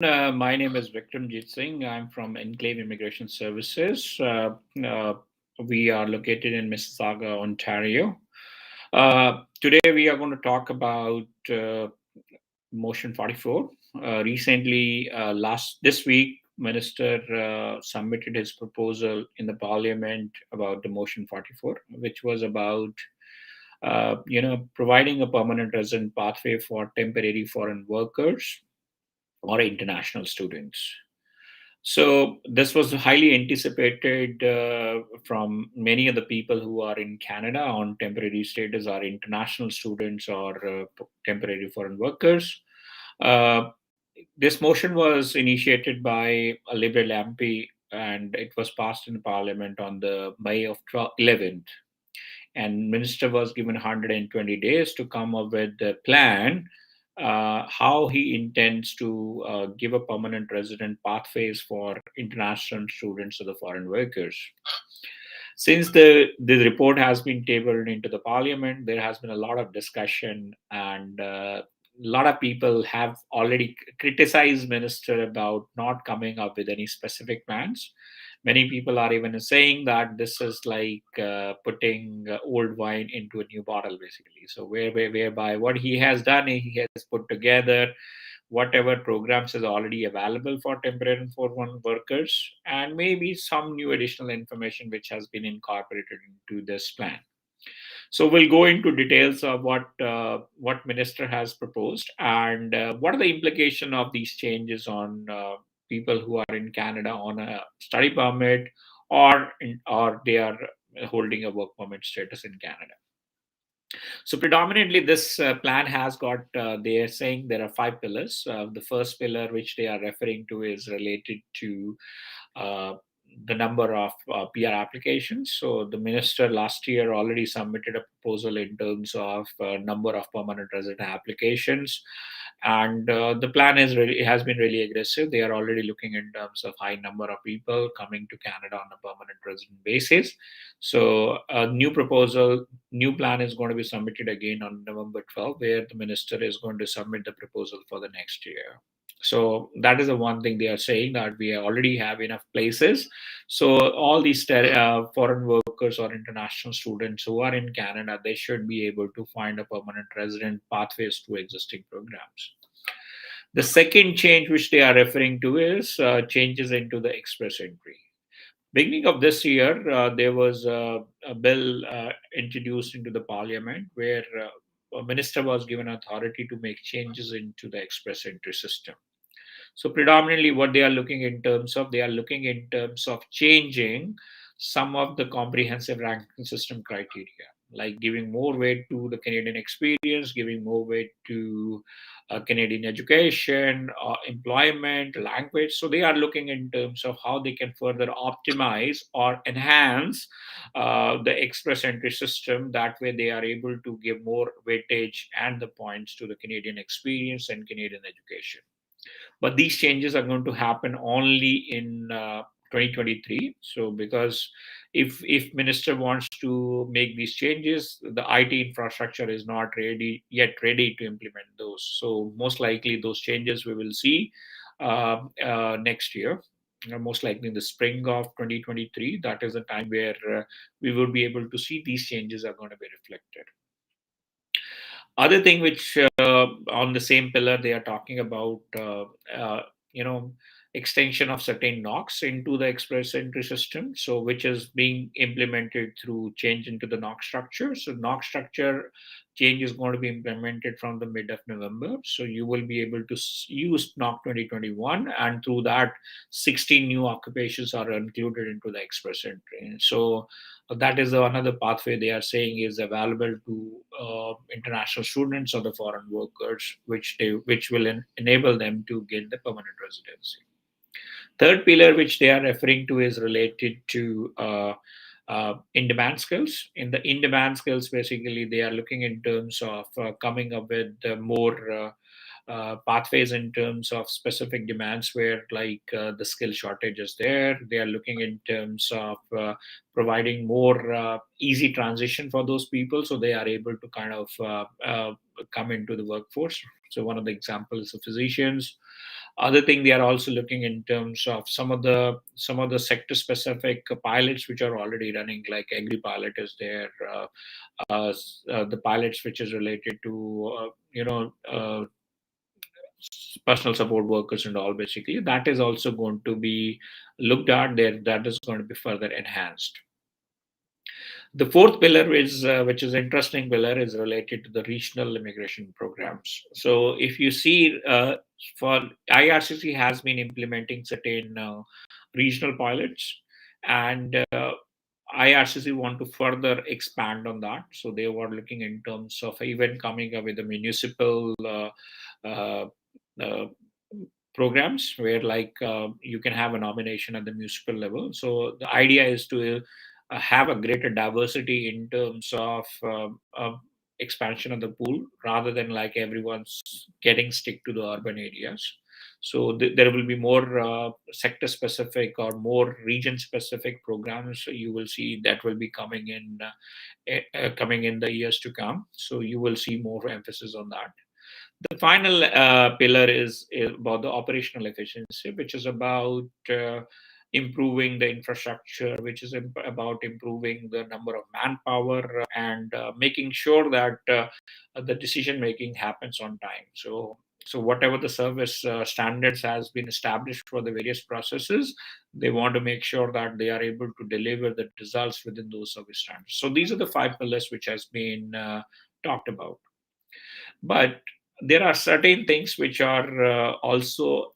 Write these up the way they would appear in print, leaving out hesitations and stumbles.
My name is Vikramjit Singh. I'm from Enclave Immigration Services. We are located in Mississauga, Ontario. Today, we are going to talk about Motion 44. Recently, last this week, Minister submitted his proposal in the Parliament about the Motion 44, which was about providing a permanent resident pathway for temporary foreign workers or international students. So this was highly anticipated from many of the people who are in Canada on temporary status, are international students or temporary foreign workers. Uh, this motion was initiated by a Liberal MP and it was passed in Parliament on the May of 11th. And minister was given 120 days to come up with a plan how he intends to give a permanent resident pathways for international students or the foreign workers. Since the report has been tabled into the parliament, there has been a lot of discussion and a lot of people have already criticized minister about not coming up with any specific plans. Many people are even saying that this is like putting old wine into a new bottle, basically. So whereby what he has done, he has put together whatever programs is already available for temporary and foreign workers, and maybe some new additional information which has been incorporated into this plan. So we'll go into details of what minister has proposed and what are the implication of these changes on people who are in Canada on a study permit or they are holding a work permit status in Canada. So predominantly, this plan has got. They are saying there are five pillars. The first pillar, which they are referring to, is related to uh, the number of PR applications. So the minister last year already submitted a proposal in terms of number of permanent resident applications, and the plan is really has been really aggressive. They are already looking in terms of high number of people coming to Canada on a permanent resident basis. So a new plan is going to be submitted again on November 12th, where the minister is going to submit the proposal for the next year. So that is the one thing they are saying, that we already have enough places. So all these foreign workers or international students who are in Canada, they should be able to find a permanent resident pathways to existing programs. The second change which they are referring to is changes into the express entry. Beginning of this year, there was a bill introduced into the parliament where a minister was given authority to make changes into the express entry system. So predominantly what they are looking in terms of, they are looking in terms of changing some of the comprehensive ranking system criteria, like giving more weight to the Canadian experience, giving more weight to Canadian education, employment, language. So they are looking in terms of how they can further optimize or enhance the express entry system. That way they are able to give more weightage and the points to the Canadian experience and Canadian education. But these changes are going to happen only in 2023. So because if minister wants to make these changes, the IT infrastructure is not ready to implement those. So most likely those changes we will see next year, most likely in the spring of 2023. That is the time where we will be able to see these changes are going to be reflected. Other thing which on the same pillar they are talking about, uh, you know extension of certain knocks into the express entry system, so which is being implemented through change into the knock structure. So knock structure change is going to be implemented from the mid of November. So you will be able to use knock 2021, and through that 16 new occupations are included into the express entry. So that is another pathway they are saying is available to international students or the foreign workers, which will enable them to get the permanent residency. Third pillar which they are referring to is related to in-demand skills. In the in-demand skills, basically they are looking in terms of coming up with more pathways in terms of specific demands where like the skill shortage is there. They are looking in terms of providing more easy transition for those people so they are able to kind of come into the workforce. So one of the examples of physicians. Other thing, they are also looking in terms of some of the sector specific pilots which are already running, like agri pilot is there, the pilots which is related to personal support workers and all. Basically, that is also going to be looked at there. That is going to be further enhanced. The fourth pillar is, which is interesting pillar, is related to the regional immigration programs. So if you see, for IRCC has been implementing certain regional pilots, and IRCC want to further expand on that. So they were looking in terms of even coming up with the municipal uh, uh, programs where like you can have a nomination at the municipal level. So the idea is to have a greater diversity in terms of expansion of the pool rather than like everyone's getting stick to the urban areas. So there will be more sector specific or more region specific programs you will see that will be coming in the years to come. So you will see more emphasis on that. The final pillar is about the operational efficiency, which is about improving the infrastructure, which is about improving the number of manpower and making sure that the decision making happens on time. So whatever the service standards has been established for the various processes, they want to make sure that they are able to deliver the results within those service standards. So these are the five pillars which has been talked about. But there are certain things which are also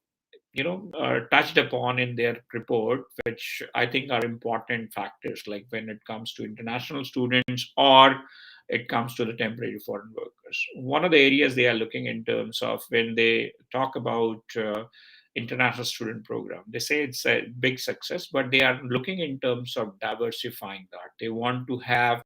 touched upon in their report, which I think are important factors, like when it comes to international students or it comes to the temporary foreign workers. One of the areas they are looking in terms of when they talk about international student program, they say it's a big success, but they are looking in terms of diversifying that. They want to have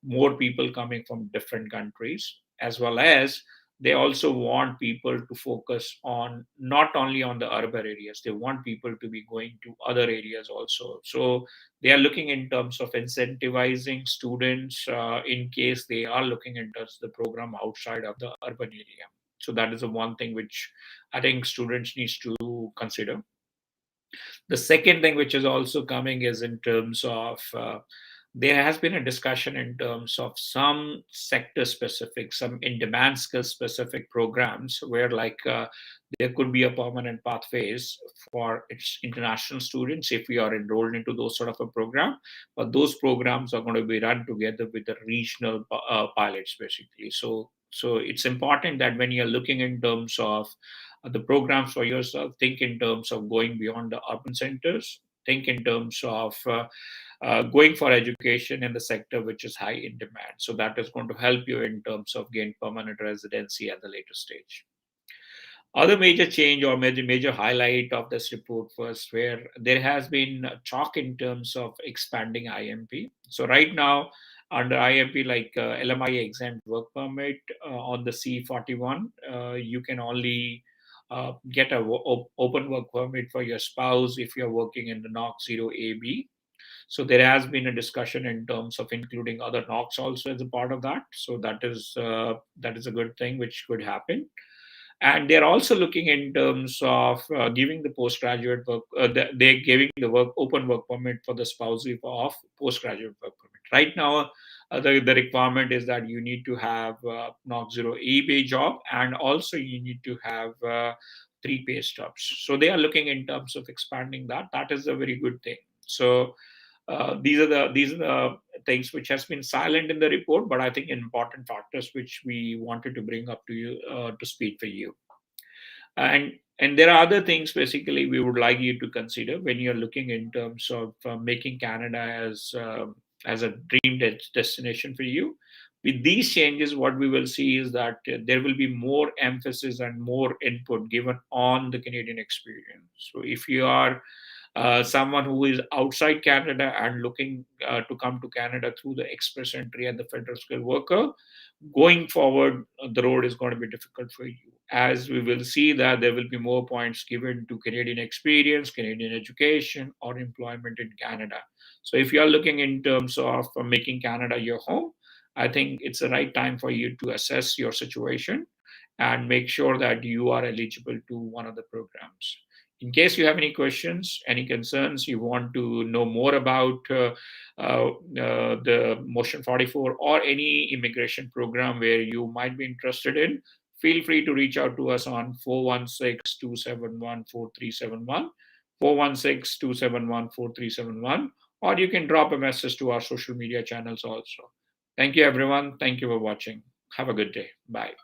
more people coming from different countries, as well as they also want people to focus on not only on the urban areas, they want people to be going to other areas also. So they are looking in terms of incentivizing students in case they are looking into the program outside of the urban area. So that is the one thing which I think students needs to consider. The second thing which is also coming is in terms of there has been a discussion in terms of some sector specific, some in demand skill specific programs where like there could be a permanent pathways for its international students if we are enrolled into those sort of a program. But those programs are going to be run together with the regional pilots basically. So it's important that when you're looking in terms of the programs for yourself, think in terms of going beyond the urban centers, think in terms of going for education in the sector which is high in demand. So that is going to help you in terms of gain permanent residency at the later stage. Other major change or major highlight of this report was where there has been a talk in terms of expanding IMP. So right now, under IMP, like LMI exempt work permit on the C41, you can only get a open work permit for your spouse if you're working in the NOC 0AB. So there has been a discussion in terms of including other NOCs also as a part of that. So that is a good thing which could happen. And they're also looking in terms of giving the postgraduate work. They're giving the work open work permit for the spouse of postgraduate work permit. Right now, the requirement is that you need to have NOC 0 eBay job, and also you need to have three pay stubs. So they are looking in terms of expanding that. That is a very good thing. So these are the things which has been silent in the report, but I think important factors which we wanted to bring up to you to speed for you. And there are other things basically we would like you to consider when you're looking in terms of making Canada as a dream destination for you. With these changes, what we will see is that there will be more emphasis and more input given on the Canadian experience. So if you are Someone who is outside Canada and looking to come to Canada through the express entry and the federal skilled worker, going forward, the road is going to be difficult for you. As we will see that there will be more points given to Canadian experience, Canadian education, or employment in Canada. So if you are looking in terms of making Canada your home, I think it's the right time for you to assess your situation and make sure that you are eligible to one of the programs. In case you have any questions, any concerns, you want to know more about the Motion 44 or any immigration program where you might be interested in, feel free to reach out to us on 416-271-4371, 416-271-4371, or you can drop a message to our social media channels also. Thank you, everyone. Thank you for watching. Have a good day. Bye.